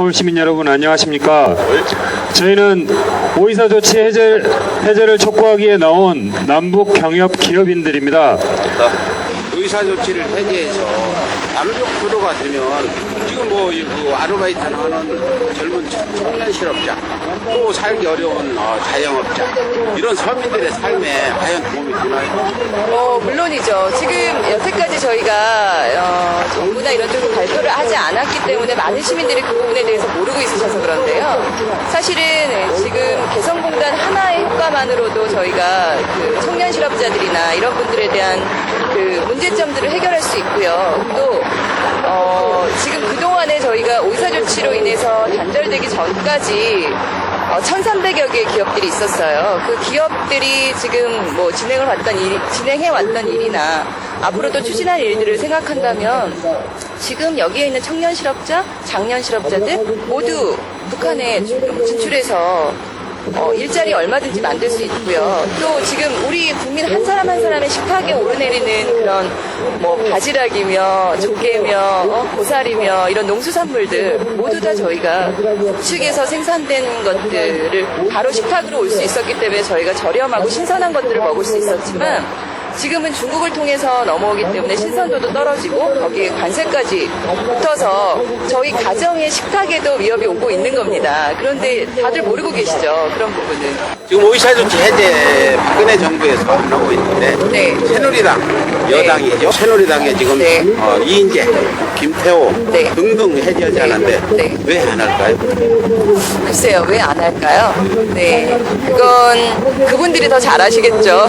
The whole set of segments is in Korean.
서울시민 여러분 안녕하십니까. 저희는 오이사 조치 해제를 촉구하기 위해 나온 남북 경협 기업인들입니다. 의사 조치를 해제해서 남북 구도가 되면 지금 그 아르바이트를 하는 젊은 청년 실업자 또 살기 어려운 자영업자 이런 서민들의 삶에 과연 도움이 되나요? 물론이죠. 지금 여태까지 저희가 정부나 이런 쪽으로 발표를 하지 않았기 때문에 많은 시민들이 그 부분에 대해서 모르고 있으셔서 그런데요. 사실은 지금 개성공단 하나의 효과만으로도 저희가 그 청년 실업자들이나 이런 분들에 대한 그 문제점들을 해결할 수 있고요. 또 지금 그동안에 저희가 오이사 조치로 인해서 단절되기 전까지 1,300여 개의 기업들이 있었어요. 그 기업들이 지금 뭐 진행해왔던 일이나 앞으로도 추진할 일들을 생각한다면 지금 여기에 있는 청년 실업자, 장년 실업자들 모두 북한에 진출해서 일자리 얼마든지 만들 수 있고요. 또 지금 우리 국민 한 사람 한 사람의 식탁에 오르내리는 그런 뭐 바지락이며 조개며 고사리며 이런 농수산물들 모두 다 저희가 북측에서 생산된 것들을 바로 식탁으로 올 수 있었기 때문에 저희가 저렴하고 신선한 것들을 먹을 수 있었지만 지금은 중국을 통해서 넘어오기 때문에 신선도도 떨어지고 거기에 관세까지 붙어서 저희 가정의 식탁에도 위협이 오고 있는 겁니다. 그런데 다들 모르고 계시죠, 그런 부분은. 지금 오이사 조치 해제 박근혜 정부에서 안 하고 있는데 네. 새누리당 여당이죠. 새누리당에 지금 네. 이인재, 김태호 네. 등등 해제하지 않았는데 네. 왜 안 할까요? 글쎄요, 왜 안 할까요? 네. 그건 그분들이 더 잘 아시겠죠.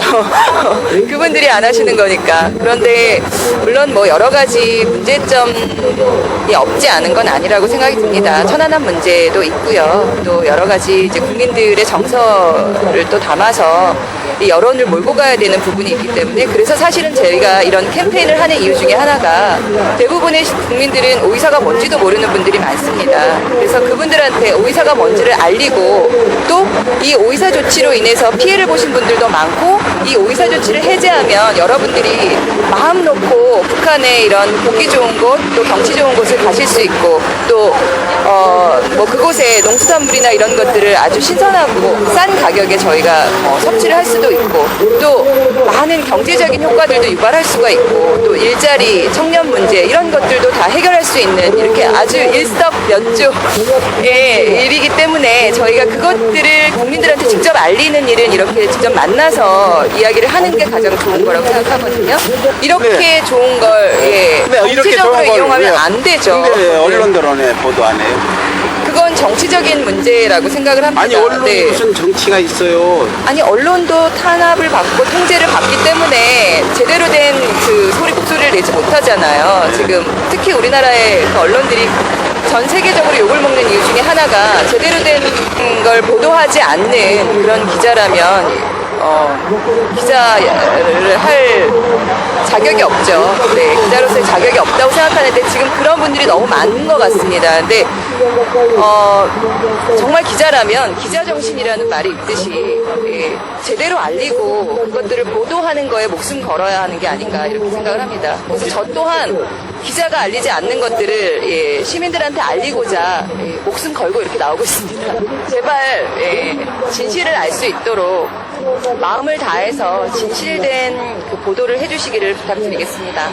그분들이 안 하시는 거니까. 그런데 물론 뭐 여러 가지 문제점이 없지 않은 건 아니라고 생각이 듭니다. 천안함 문제도 있고요. 또 여러 가지 이제 국민들의 정서를 또 담아서 이 여론을 몰고 가야 되는 부분이 있기 때문에 그래서 사실은 저희가 이런 캠페인을 하는 이유 중에 하나가 대부분의 국민들은 오이사가 뭔지도 모르는 분들이 많습니다. 그래서 그분들한테 오이사가 뭔지를 알리고 또 이 오이사 조치로 인해서 피해를 보신 분들도 많고 이 오이사 조치를 해제하면 여러분들이 마음 놓고 북한의 이런 보기 좋은 곳 또 경치 좋은 곳을 가실 수 있고 또 뭐 그곳에 농수산물이나 이런 것들을 아주 신선하고 싼 가격에 저희가 섭취를 할 수도 있고 또 많은 경제적인 효과들도 유발할 수가 있고 또 일자리, 청년 문제 이런 것들도 다 해결할 수 있는 이렇게 아주 일석면조의 일이기 때문에 저희가 그것들을 국민들한테 직접 알리는 일은 이렇게 직접 만나서 이야기를 하는 게 가장 좋은 거라고 생각하거든요. 이렇게 네. 좋은 걸 이렇게 정치적으로 좋은 걸 이용하면 왜- 안 되죠. 근데 왜 네. 언론들은 왜 보도 안 해요? 그건 정치적인 문제라고 생각을 합니다. 아니 언론이 네. 무슨 정치가 있어요? 아니 언론도 탄압을 받고 통제를 받기 때문에 제대로 된 그 목소리를 내지 못하잖아요. 지금 특히 우리나라의 그 언론들이 전 세계적으로 욕을 먹는 이유 중에 하나가 제대로 된 걸 보도하지 않는 그런 기자라면 기자를 할 자격이 없죠. 네, 기자로서의 자격이 없다고 생각하는데 지금 그런 분들이 너무 많은 것 같습니다. 근데 정말 기자라면 기자 정신이라는 말이 있듯이 제대로 알리고 그것들을 보도하는 거에 목숨 걸어야 하는 게 아닌가 이렇게 생각을 합니다. 그래서 저 또한 기자가 알리지 않는 것들을 시민들한테 알리고자 목숨 걸고 이렇게 나오고 있습니다. 제발 진실을 알 수 있도록 마음을 다해서 진실된 그 보도를 해주시기를 부탁드리겠습니다.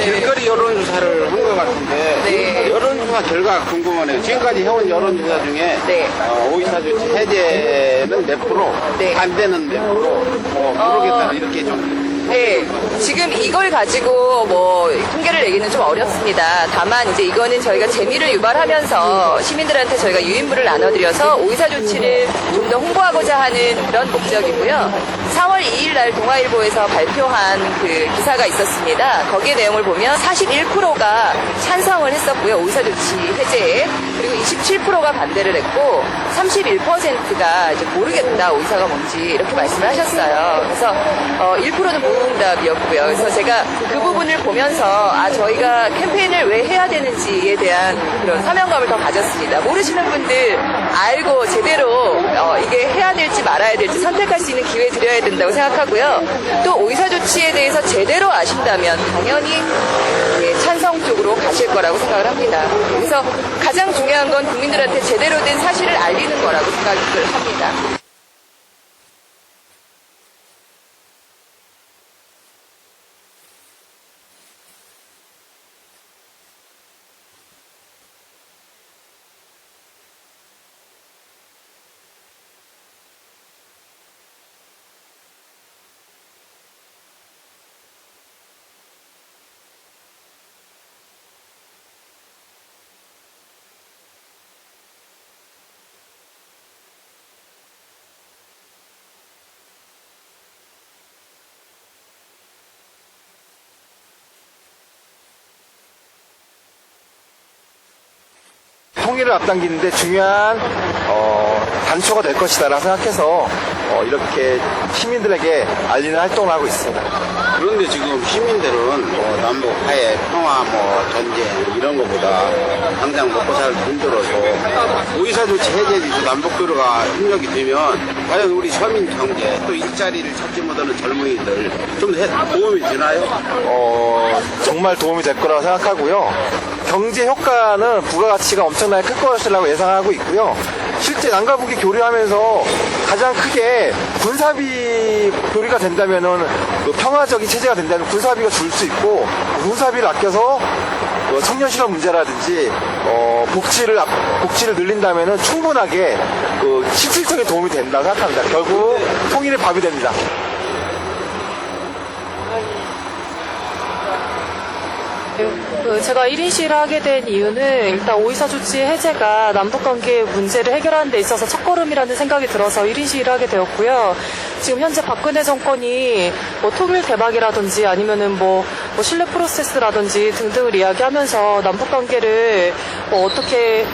길거리 여론조사를 한 것 같은데 네. 여론조사 결과 궁금하네요. 지금까지 해온 여론조사 중에 네. 오이사 조치 해제는 몇 프로, 네. 반대는 몇 프로, 모르겠다 이렇게 좀. 네, 지금 이걸 가지고 뭐 통계를 내기는 좀 어렵습니다. 다만 이제 이거는 저희가 재미를 유발하면서 시민들한테 저희가 유인물을 나눠드려서 오이사 조치를 좀 더 홍보하고자 하는 그런 목적이고요. 4월 2일 날 동아일보에서 발표한 그 기사가 있었습니다. 거기에 내용을 보면 41%가 찬성을 했었고요. 오이사 조치 해제에. 그리고 27%가 반대를 했고 31%가 이제 모르겠다 오이사가 뭔지 이렇게 말씀을 하셨어요. 그래서 1%는 무응답이었고요. 그래서 제가 그 부분을 보면서 저희가 캠페인을 왜 해야 되는지에 대한 그런 사명감을 더 가졌습니다. 모르시는 분들 알고 제대로 이게 해야 될지 말아야 될지 선택할 수 있는 기회 드려야 된다고 생각하고요. 또 오이사 조치에 대해서 제대로 아신다면 당연히 찬성 쪽으로 가실 원하실 거라고 생각을 합니다. 그래서 가장 중요한 건 국민들한테 제대로 된 사실을 알리는 거라고 생각을 합니다. 통일을 앞당기는데 중요한 단초가 될 것이다라고 생각해서 이렇게 시민들에게 알리는 활동을 하고 있습니다. 그런데 지금 시민들은 뭐 남북 화해, 평화, 뭐 전쟁 이런 것보다 당장 먹고 살 힘들어서 의사조치 해제에서 남북교류가 협력이 되면 과연 우리 서민 경제 또 일자리를 찾지 못하는 젊은이들 좀 도움이 되나요? 정말 도움이 될 거라고 생각하고요. 경제 효과는 부가가치가 엄청나게 클 것이라고 예상하고 있고요. 실제 남과 북이 교류하면서 가장 크게 군사비 교류가 된다면은 평화적인 체제가 된다면 군사비가 줄 수 있고 군사비를 아껴서 청년 실업 문제라든지 복지를 늘린다면은 충분하게 실질적인 도움이 된다고 생각합니다. 결국 통일의 밥이 됩니다. 제가 1인 시위를 하게 된 이유는 일단 5.24 조치 해제가 남북관계 문제를 해결하는 데 있어서 첫걸음이라는 생각이 들어서 1인 시위를 하게 되었고요. 지금 현재 박근혜 정권이 뭐 통일 대박이라든지 아니면은 뭐 신뢰 프로세스라든지 등등을 이야기하면서 남북관계를 뭐 어떻게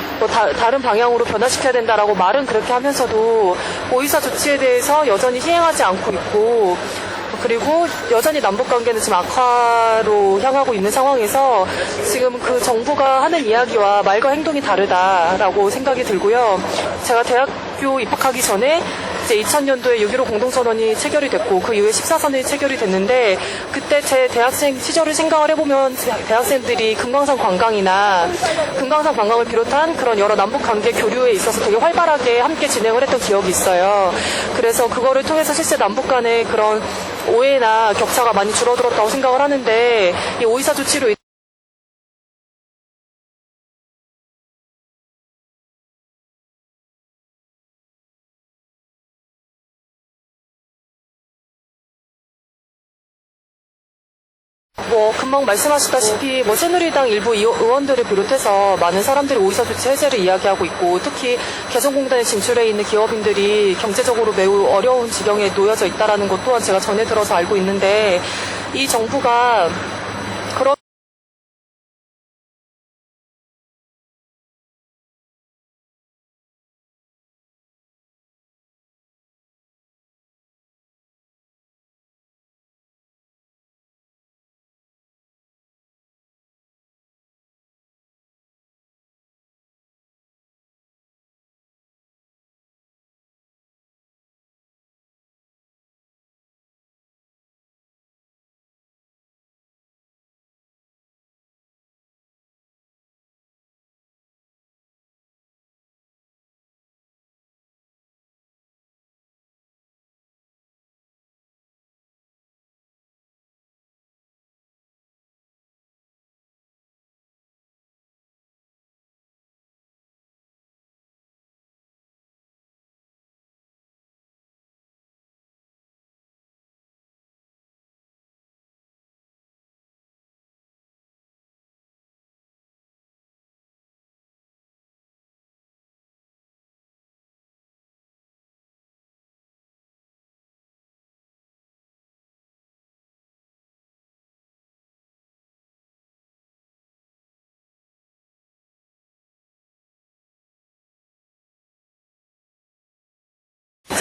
다른 방향으로 변화시켜야 된다라고 말은 그렇게 하면서도 5.24 조치에 대해서 여전히 시행하지 않고 있고 그리고 여전히 남북관계는 지금 악화로 향하고 있는 상황에서 지금 그 정부가 하는 이야기와 말과 행동이 다르다라고 생각이 들고요. 제가 대학교 입학하기 전에 이제 2000년도에 6.15 공동선언이 체결이 됐고 그 이후에 14선이 체결이 됐는데 그때 제 대학생 시절을 생각을 해보면 대학생들이 금강산 관광을 비롯한 그런 여러 남북관계 교류에 있어서 되게 활발하게 함께 진행을 했던 기억이 있어요. 그래서 그거를 통해서 실제 남북 간의 그런 오해나 격차가 많이 줄어들었다고 생각을 하는데 이 5.24 조치로 금방 말씀하셨다시피 새누리당 일부 의원들을 비롯해서 많은 사람들이 5.24 조치 해제를 이야기하고 있고 특히 개성공단에 진출해 있는 기업인들이 경제적으로 매우 어려운 지경에 놓여져 있다는 것 또한 제가 전해 들어서 알고 있는데 이 정부가 그런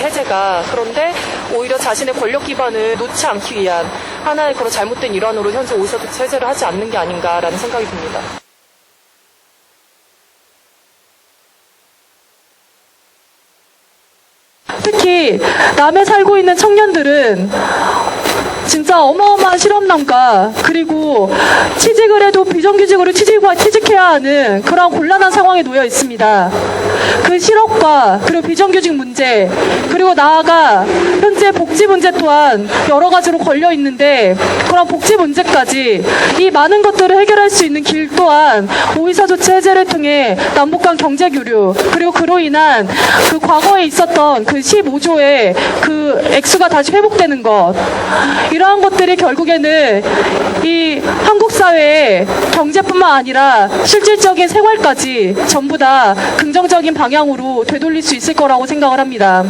해제가 그런데 오히려 자신의 권력 기반을 놓지 않기 위한 하나의 그런 잘못된 일환으로 현재 5.24 조치 해제를 하지 않는 게 아닌가라는 생각이 듭니다. 특히 남해 살고 있는 청년들은 진짜 어마어마한 실업난과 그리고 취직을 해도 비정규직으로 취직해야 하는 그런 곤란한 상황에 놓여 있습니다. 그 실업과 그리고 비정규직 문제 그리고 나아가 현재 복지 문제 또한 여러 가지로 걸려 있는데 그런 복지 문제까지 이 많은 것들을 해결할 수 있는 길 또한 오이사 조치 해제를 통해 남북 간 경제 교류 그리고 그로 인한 그 과거에 있었던 그 15조의 그 액수가 다시 회복되는 것 이러한 것들이 결국에는 이 한국 사회의 경제뿐만 아니라 실질적인 생활까지 전부 다 긍정적인 방향으로 되돌릴 수 있을 거라고 생각을 합니다.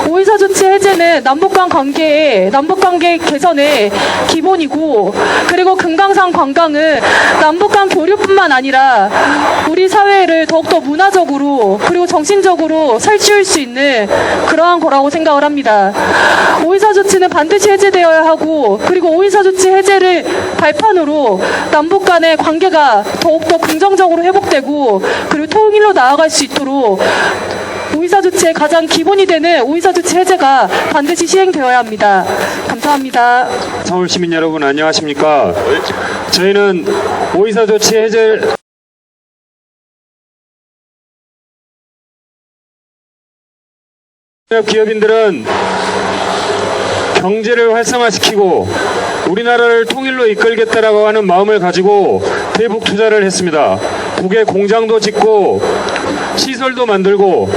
오이사 조치 해제는 남북 관계 개선의 기본이고 그리고 금강산 관광은 남북 간 교류뿐만 아니라 우리 사회를 더욱더 문화적으로 그리고 정신적으로 살찌울 수 있는 그러한 거라고 생각을 합니다. 오이사 조치는 반드시 해제되어야 하고 그리고 오이사 조치 해제를 발판으로 남북 간의 관계가 더욱더 긍정적으로 회복되고 그리고 통일로 나아갈 수 있도록 오이사 조치의 가장 기본이 되는 오이사 조치 해제가 반드시 시행되어야 합니다. 감사합니다. 서울 시민 여러분 안녕하십니까? 저희는 오이사 조치 해제 기업인들은 경제를 활성화시키고 우리나라를 통일로 이끌겠다라고 하는 마음을 가지고 대북 투자를 했습니다. 북에 공장도 짓고 시설도 만들고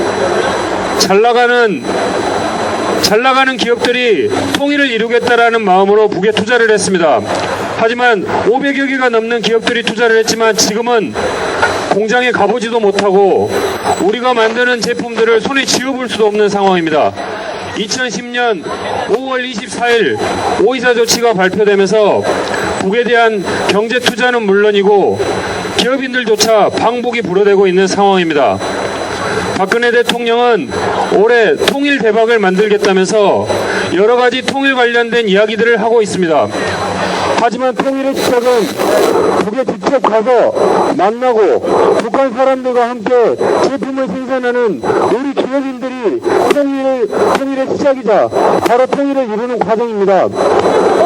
잘 나가는 기업들이 통일을 이루겠다라는 마음으로 북에 투자를 했습니다. 하지만 500여 개가 넘는 기업들이 투자를 했지만 지금은 공장에 가보지도 못하고 우리가 만드는 제품들을 손에 쥐어볼 수도 없는 상황입니다. 2010년 5월 24일 오이사 조치가 발표되면서 북에 대한 경제 투자는 물론이고 기업인들조차 방북이 불어대고 있는 상황입니다. 박근혜 대통령은 올해 통일 대박을 만들겠다면서 여러 가지 통일 관련된 이야기들을 하고 있습니다. 하지만 통일의 시작은 북에 직접 가서 만나고 북한 사람들과 함께 제품을 생산하는 우리 기업인들이 통일의 시작이자 바로 통일을 이루는 과정입니다.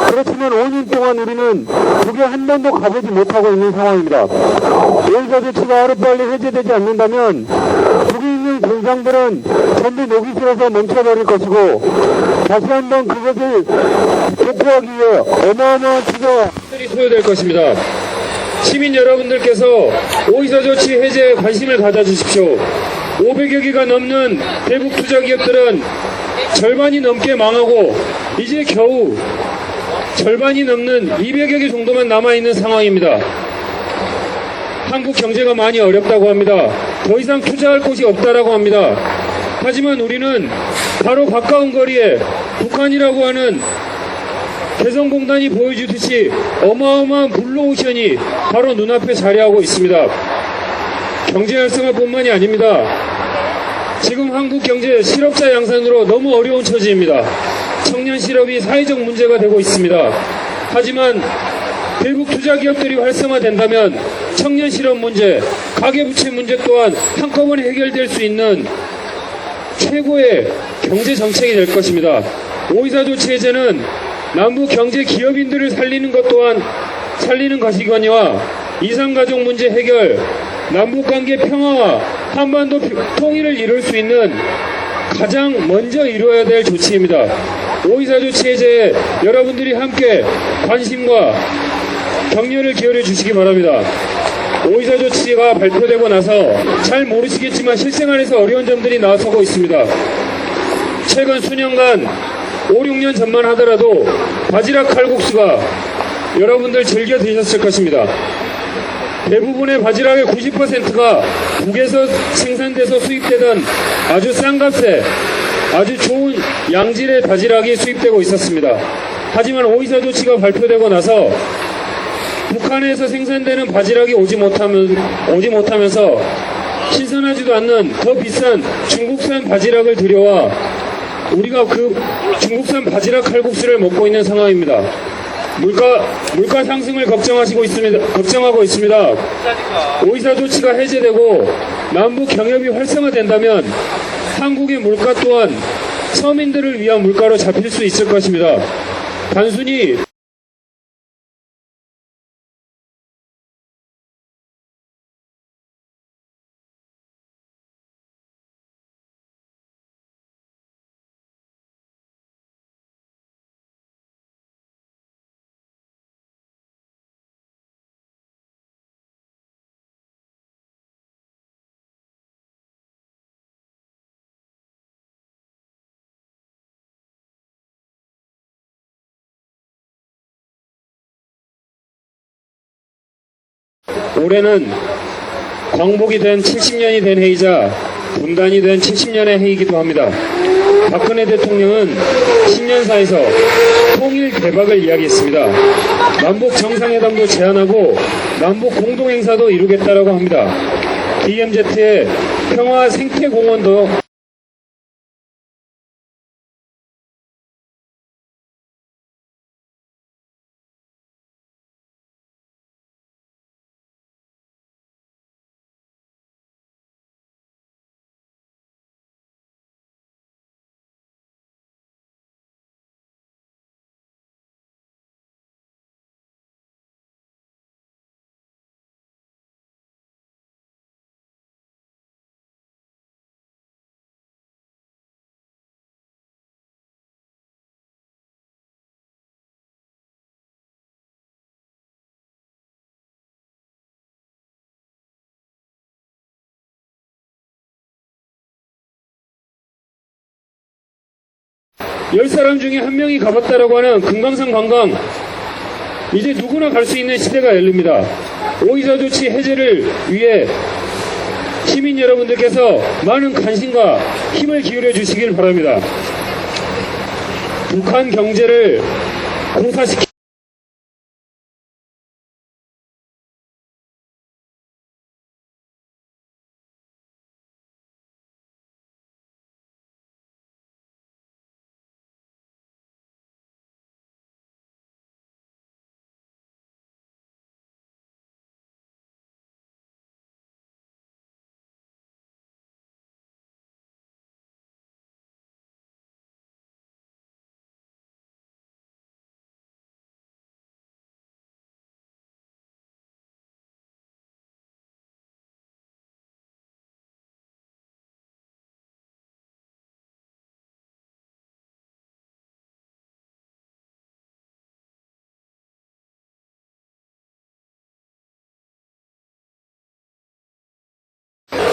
그렇지만 5년 동안 우리는 북에 한 번도 가보지 못하고 있는 상황입니다. 오이사 조치가 하루빨리 해제되지 않는다면 북에 있는 공장들은 전부 녹이 슬어서 멈춰버릴 것이고 다시 한번 그것을 복구하기 위해 어마어마한 투자가 소요될 것입니다. 시민 여러분들께서 오이사 조치 해제에 관심을 가져주십시오. 500여 개가 넘는 대북 투자 기업들은 절반이 넘게 망하고 이제 겨우 절반이 넘는 200여 개 정도만 남아있는 상황입니다. 한국 경제가 많이 어렵다고 합니다. 더 이상 투자할 곳이 없다라고 합니다. 하지만 우리는 바로 가까운 거리에 북한이라고 하는 개성공단이 보여주듯이 어마어마한 블루오션이 바로 눈앞에 자리하고 있습니다. 경제 활성화뿐만이 아닙니다. 지금 한국 경제 실업자 양산으로 너무 어려운 처지입니다. 청년 실업이 사회적 문제가 되고 있습니다. 하지만 대북 투자 기업들이 활성화된다면 청년 실업 문제, 가계부채 문제 또한 한꺼번에 해결될 수 있는 최고의 경제 정책이 될 것입니다. 오이사 조치 해제는 남북 경제 기업인들을 살리는 것 또한 살리는 것이거니와 이산가족 문제 해결, 남북관계 평화와 한반도 통일을 이룰 수 있는 가장 먼저 이루어야 될 조치입니다. 오이사 조치 해제에 여러분들이 함께 관심과 격려를 기울여 주시기 바랍니다. 오이사 조치가 발표되고 나서 잘 모르시겠지만 실생활에서 어려운 점들이 나서고 있습니다. 최근 수년간 5, 6년 전만 하더라도 바지락 칼국수가 여러분들 즐겨 드셨을 것입니다. 대부분의 바지락의 90%가 북에서 생산돼서 수입되던 아주 싼 값에 아주 좋은 양질의 바지락이 수입되고 있었습니다. 하지만 오이사 조치가 발표되고 나서 북한에서 생산되는 바지락이 오지 못하면서 신선하지도 않는 더 비싼 중국산 바지락을 들여와 우리가 그 중국산 바지락 칼국수를 먹고 있는 상황입니다. 물가 상승을 걱정하고 있습니다. 오이사 조치가 해제되고 남북 경협이 활성화된다면 한국의 물가 또한 서민들을 위한 물가로 잡힐 수 있을 것입니다. 단순히 올해는 광복이 된 70년이 된 해이자 분단이 된 70년의 해이기도 합니다. 박근혜 대통령은 신년사에서 통일 대박을 이야기했습니다. 남북 정상회담도 제안하고 남북 공동행사도 이루겠다라고 합니다. DMZ의 평화 생태공원도 열 사람 중에 한 명이 가봤다라고 하는 금강산 관광, 이제 누구나 갈 수 있는 시대가 열립니다. 오이사 조치 해제를 위해 시민 여러분들께서 많은 관심과 힘을 기울여 주시길 바랍니다. 북한 경제를 공사시키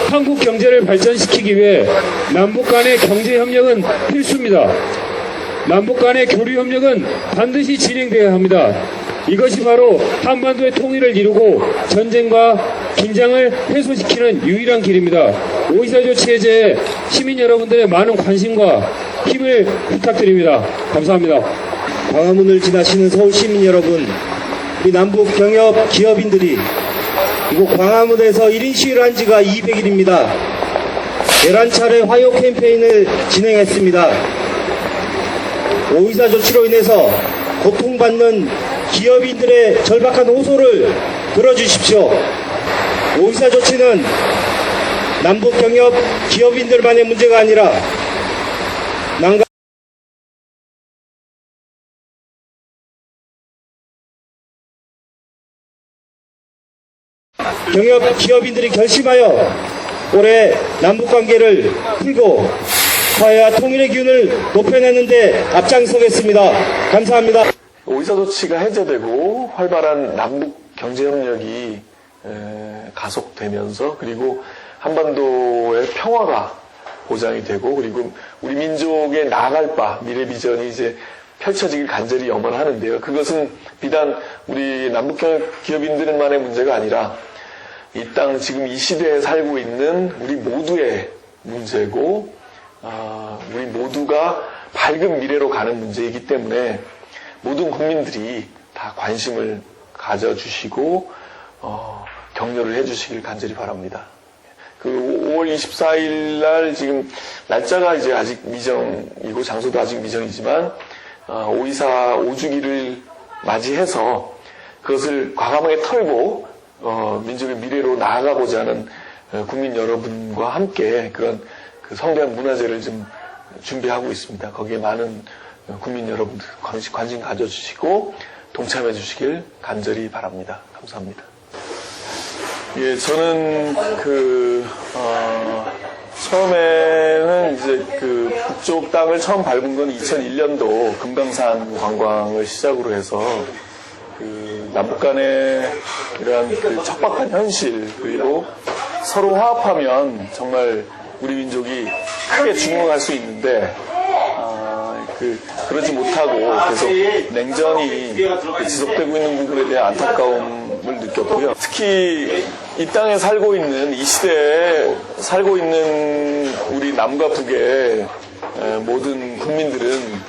한국 경제를 발전시키기 위해 남북 간의 경제협력은 필수입니다. 남북 간의 교류협력은 반드시 진행되어야 합니다. 이것이 바로 한반도의 통일을 이루고 전쟁과 긴장을 해소시키는 유일한 길입니다. 오이사 조치 해제에 시민 여러분들의 많은 관심과 힘을 부탁드립니다. 감사합니다. 광화문을 지나시는 서울 시민 여러분, 우리 남북 경협 기업인들이 이곳 광화문에서 1인 시위를 한 지가 200일입니다. 11차례 화요 캠페인을 진행했습니다. 오이사 조치로 인해서 고통받는 기업인들의 절박한 호소를 들어주십시오. 오이사 조치는 남북 경협 기업인들만의 문제가 아니라 난가 경협 기업인들이 결심하여 올해 남북관계를 풀고 화해와 통일의 기운을 높여내는 데 앞장서겠습니다. 감사합니다. 오이사 조치가 해제되고 활발한 남북 경제협력이 가속되면서 그리고 한반도의 평화가 보장이 되고 그리고 우리 민족의 나아갈 바 미래 비전이 이제 펼쳐지길 간절히 염원하는데요. 그것은 비단 우리 남북경협 기업인들만의 문제가 아니라 이 땅 지금 이 시대에 살고 있는 우리 모두의 문제고 우리 모두가 밝은 미래로 가는 문제이기 때문에 모든 국민들이 다 관심을 가져주시고 격려를 해주시길 간절히 바랍니다. 그 5월 24일 날 지금 날짜가 이제 아직 미정이고 장소도 아직 미정이지만 5.24 5주기를 맞이해서 그것을 과감하게 털고 민족의 미래로 나아가고자 하는 국민 여러분과 함께 그런 그 성대한 문화제를 좀 준비하고 있습니다. 거기에 많은 국민 여러분들 관심 가져주시고 동참해 주시길 간절히 바랍니다. 감사합니다. 예, 저는 처음에는 이제 북쪽 땅을 처음 밟은 건 2001년도 금강산 관광을 시작으로 해서 남북 간의 이러한 척박한 현실, 그리고 서로 화합하면 정말 우리 민족이 크게 중흥할 수 있는데 그러지 못하고 계속 냉전이 지속되고 있는 부분에 대한 안타까움을 느꼈고요. 특히 이 땅에 살고 있는, 이 시대에 살고 있는 우리 남과 북의 모든 국민들은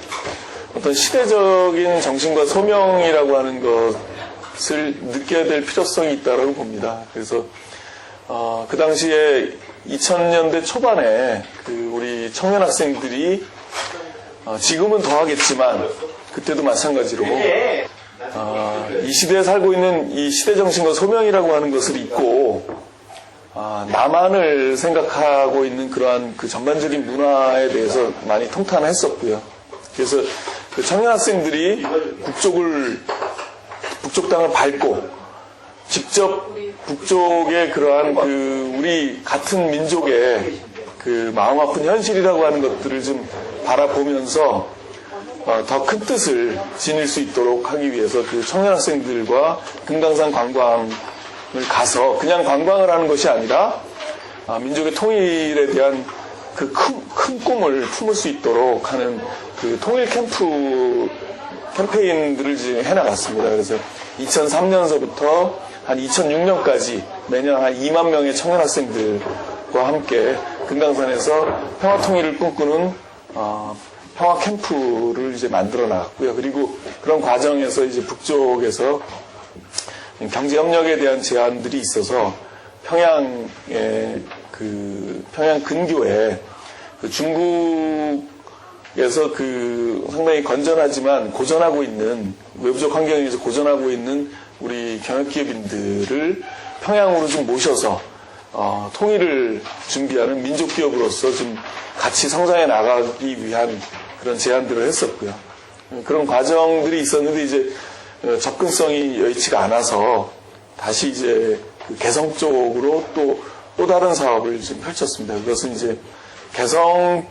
어떤 시대적인 정신과 소명이라고 하는 것을 느껴야 될 필요성이 있다고 봅니다. 그래서 그 당시에 2000년대 초반에 우리 청년 학생들이 지금은 더 하겠지만 그때도 마찬가지로 이 시대에 살고 있는 이 시대 정신과 소명이라고 하는 것을 잊고 나만을 생각하고 있는 그러한 전반적인 문화에 대해서 많이 통탄했었고요. 그래서 그 청년 학생들이 북쪽 땅을 밟고 직접 북쪽의 그러한 우리 같은 민족의 마음 아픈 현실이라고 하는 것들을 좀 바라보면서 더 큰 뜻을 지닐 수 있도록 하기 위해서 청년 학생들과 금강산 관광을 가서 그냥 관광을 하는 것이 아니라 민족의 통일에 대한 큰 꿈을 품을 수 있도록 하는 통일 캠페인들을 지금 해나갔습니다. 그래서 2003년서부터 한 2006년까지 매년 한 2만 명의 청년 학생들과 함께 금강산에서 평화 통일을 꿈꾸는 평화 캠프를 이제 만들어 나갔고요. 그리고 그런 과정에서 이제 북쪽에서 경제 협력에 대한 제안들이 있어서 평양 근교에 중국에서 상당히 건전하지만 고전하고 있는, 외부적 환경에서 고전하고 있는 우리 경영기업인들을 평양으로 좀 모셔서 통일을 준비하는 민족 기업으로서 좀 같이 성장해 나가기 위한 그런 제안들을 했었고요. 그런 과정들이 있었는데 이제 접근성이 여의치가 않아서 다시 이제 개성 쪽으로 또 다른 사업을 좀 펼쳤습니다. 그것은 이제 개성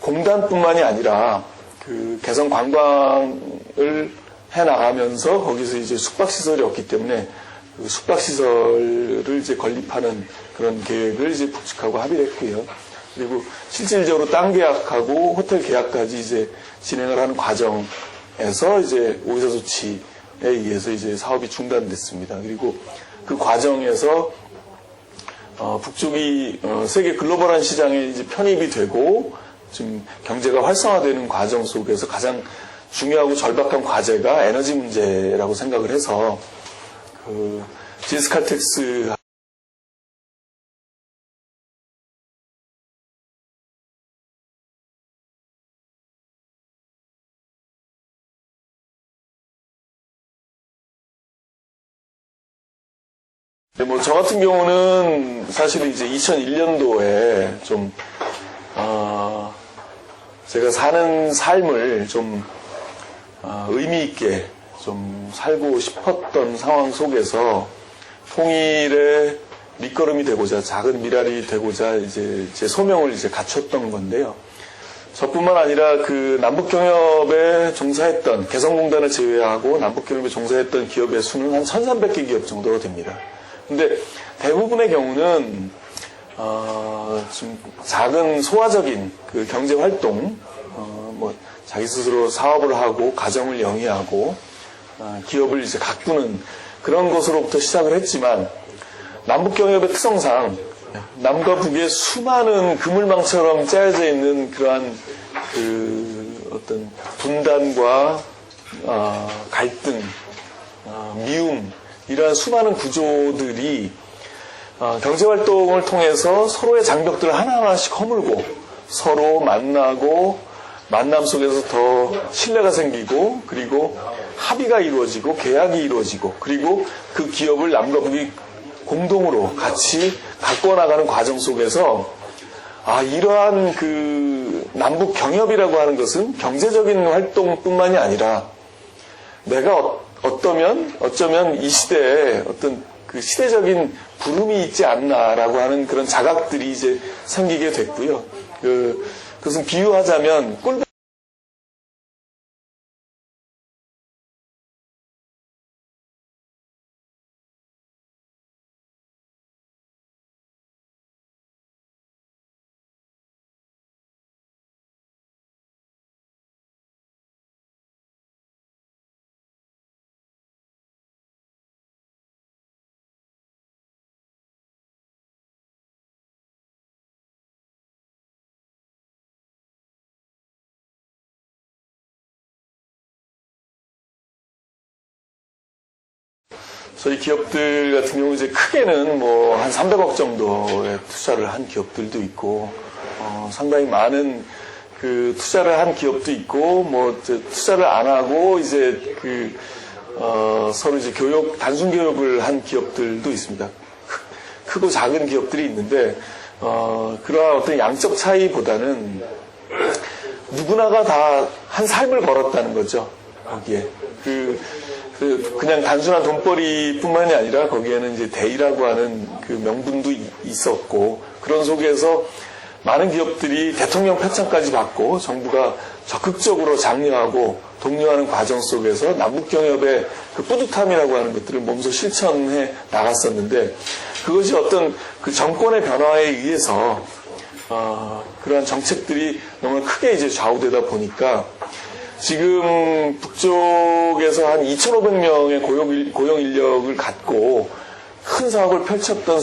공단뿐만이 아니라 개성 관광을 해 나가면서 거기서 이제 숙박시설이 없기 때문에 숙박시설을 이제 건립하는 그런 계획을 이제 북측하고 합의를 했고요. 그리고 실질적으로 땅 계약하고 호텔 계약까지 이제 진행을 하는 과정에서 이제 오이사 조치에 의해서 이제 사업이 중단됐습니다. 그리고 그 과정에서 북쪽이 세계 글로벌한 시장에 이제 편입이 되고 지금 경제가 활성화되는 과정 속에서 가장 중요하고 절박한 과제가 에너지 문제라고 생각을 해서 GS칼텍스 저 같은 경우는 사실 이제 2001년도에 좀 제가 사는 삶을 좀 의미 있게 좀 살고 싶었던 상황 속에서 통일의 밑거름이 되고자, 작은 미랄이 되고자 이제 제 소명을 이제 갖췄던 건데요. 저뿐만 아니라 남북경협에 종사했던, 개성공단을 제외하고 남북경협에 종사했던 기업의 수는 한 1,300개 기업 정도 됩니다. 근데 대부분의 경우는 좀 작은 소화적인 경제 활동, 자기 스스로 사업을 하고 가정을 영위하고 기업을 이제 가꾸는 그런 것으로부터 시작을 했지만 남북경협의 특성상 남과 북의 수많은 그물망처럼 짜여져 있는 그러한 어떤 분단과 갈등, 미움, 이러한 수많은 구조들이 경제활동을 통해서 서로의 장벽들을 하나하나씩 허물고 서로 만나고 만남 속에서 더 신뢰가 생기고 그리고 합의가 이루어지고 계약이 이루어지고 그리고 그 기업을 남과 북이 공동으로 같이 가꿔 나가는 과정 속에서 이러한 그 남북 경협이라고 하는 것은 경제적인 활동뿐만이 아니라 내가 어쩌면 이 시대에 어떤 그 시대적인 부름이 있지 않나라고 하는 그런 자각들이 이제 생기게 됐고요. 그것은 비유하자면 저희 기업들 같은 경우 이제 크게는 뭐 한 300억 정도의 투자를 한 기업들도 있고, 상당히 많은 그 투자를 한 기업도 있고, 뭐 투자를 안 하고 이제 서로 이제 단순 교육을 한 기업들도 있습니다. 크고 작은 기업들이 있는데, 그러한 어떤 양적 차이보다는 누구나가 다 한 삶을 걸었다는 거죠. 거기에. 그냥 단순한 돈벌이뿐만이 아니라 거기에는 이제 대의라고 하는 그 명분도 있었고, 그런 속에서 많은 기업들이 대통령 표창까지 받고 정부가 적극적으로 장려하고 독려하는 과정 속에서 남북경협의 그 뿌듯함이라고 하는 것들을 몸소 실천해 나갔었는데, 그것이 어떤 그 정권의 변화에 의해서 그러한 정책들이 너무 크게 이제 좌우되다 보니까 지금 북쪽에서 한 2,500명의 고용 인력을 갖고 큰 사업을 펼쳤던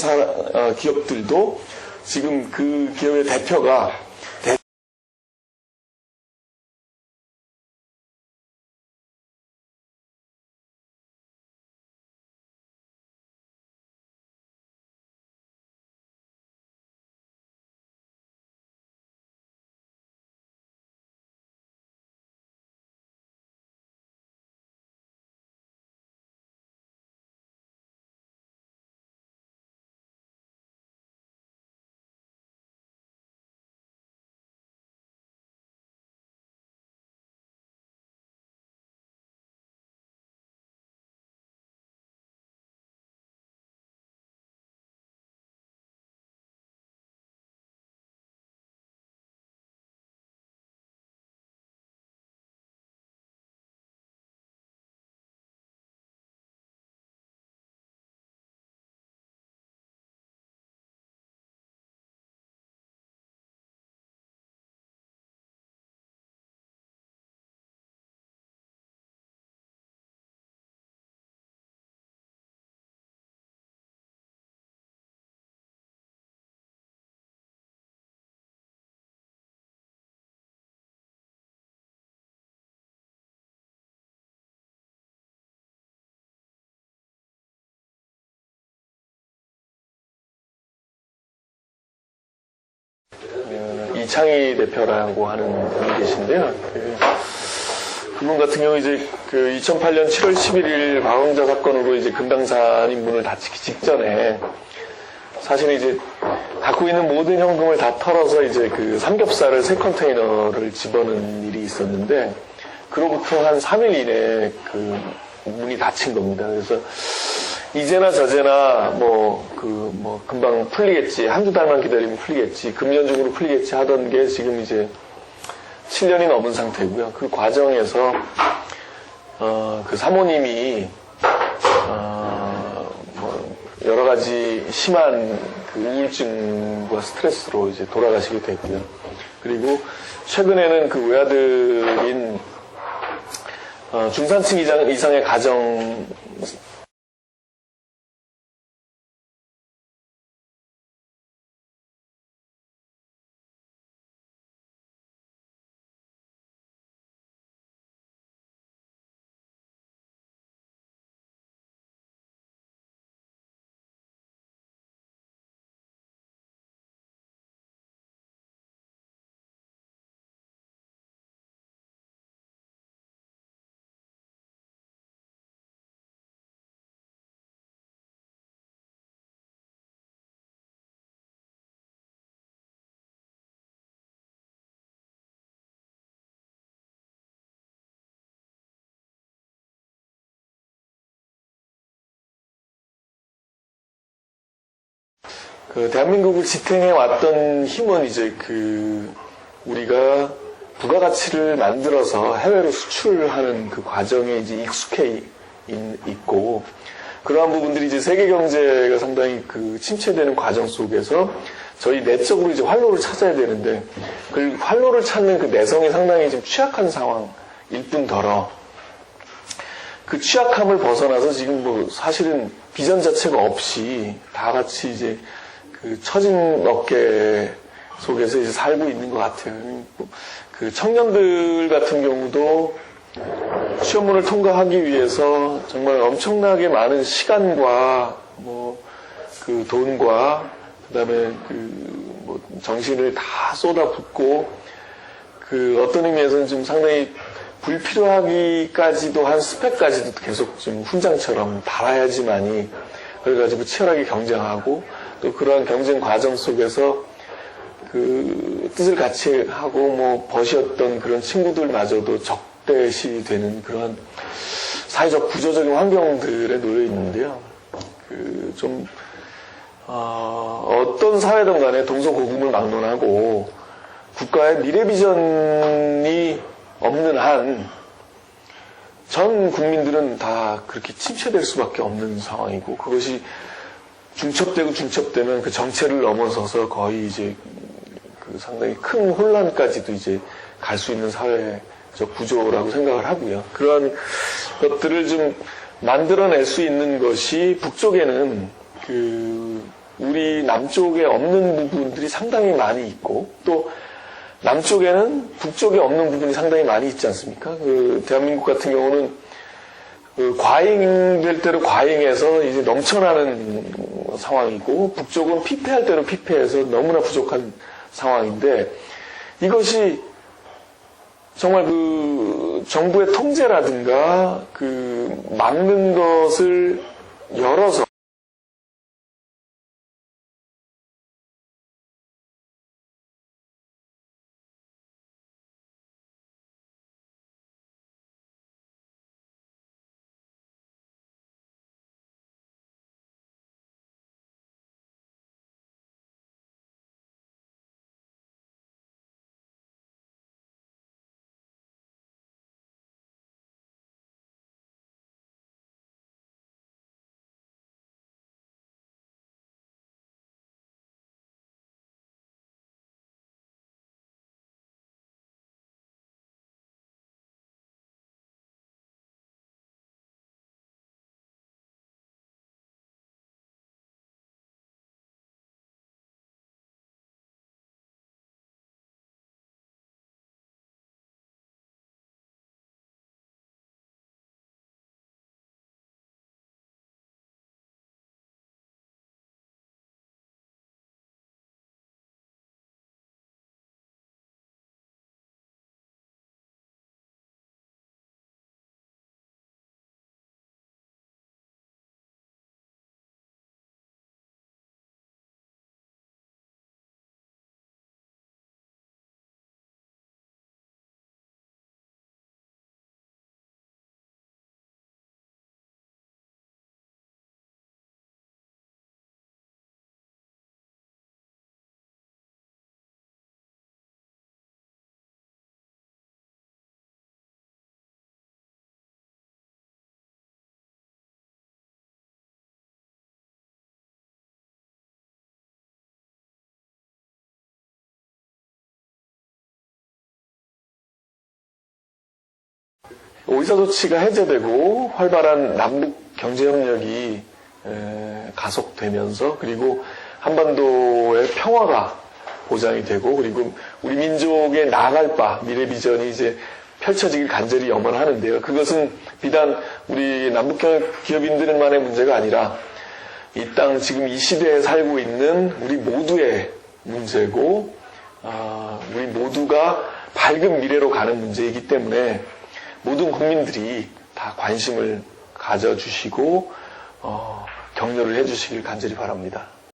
기업들도 지금 그 기업의 대표가 이창희 대표라고 하는 분이 계신데요. 그분 같은 경우 이제 2008년 7월 11일 방황자 사건으로 이제 금강산인 문을 닫히기 직전에 사실 이제 갖고 있는 모든 현금을 다 털어서 이제 그 삼겹살을 3컨테이너를 집어넣은 일이 있었는데, 그로부터 한 3일 이내에 그 문이 닫힌 겁니다. 그래서 이제나 저제나 금방 풀리겠지, 한두 달만 기다리면 풀리겠지, 금년중으로 풀리겠지 하던 게 지금 이제 7년이 넘은 상태고요. 그 과정에서 그 사모님이 여러 가지 심한 그 우울증과 스트레스로 이제 돌아가시게 되고요. 그리고 최근에는 그 외아들인 중산층 이상의 가정 그 대한민국을 지탱해 왔던 힘은 이제 우리가 부가가치를 만들어서 해외로 수출하는 그 과정에 이제 익숙해 있고, 그러한 부분들이 이제 세계 경제가 상당히 침체되는 과정 속에서 저희 내적으로 이제 활로를 찾아야 되는데, 그 활로를 찾는 그 내성이 상당히 좀 취약한 상황일 뿐더러, 그 취약함을 벗어나서 지금 뭐 사실은 비전 자체가 없이 다 같이 이제 그 처진 어깨 속에서 이제 살고 있는 것 같아요. 그 청년들 같은 경우도 시험문을 통과하기 위해서 정말 엄청나게 많은 시간과 그 돈과 그다음에 뭐 정신을 다 쏟아붓고 어떤 의미에서는 좀 상당히 불필요하기까지도 한 스펙까지도 계속 좀 훈장처럼 달아야지만이 그래가지고 치열하게 경쟁하고 또 그러한 경쟁 과정 속에서 뜻을 같이 하고 버셨던 그런 친구들마저도 적대시 되는 그런 사회적 구조적인 환경들에 놓여 있는데요. 어떤 사회든 간에 동서고금을 막론하고 국가의 미래 비전이 없는 한 전 국민들은 다 그렇게 침체될 수밖에 없는 상황이고, 그것이 중첩되면 그 정체를 넘어서서 거의 이제 상당히 큰 혼란까지도 이제 갈 수 있는 사회적 구조라고 생각을 하고요. 그러한 것들을 좀 만들어낼 수 있는 것이 북쪽에는 우리 남쪽에 없는 부분들이 상당히 많이 있고, 또 남쪽에는 북쪽에 없는 부분이 상당히 많이 있지 않습니까? 대한민국 같은 경우는 과잉될 대로 과잉해서 이제 넘쳐나는 상황이고, 북쪽은 피폐할 대로 피폐해서 너무나 부족한 상황인데, 이것이 정말 정부의 통제라든가 막는 것을 열어서 의사조치가 해제되고 활발한 남북 경제협력이 가속되면서, 그리고 한반도의 평화가 보장이 되고, 그리고 우리 민족의 나아갈 바 미래 비전이 이제 펼쳐지길 간절히 염원하는데요. 그것은 비단 우리 남북 기업인들만의 문제가 아니라 이 땅 지금 이 시대에 살고 있는 우리 모두의 문제고, 우리 모두가 밝은 미래로 가는 문제이기 때문에 모든 국민들이 다 관심을 가져주시고 격려를 해주시길 간절히 바랍니다.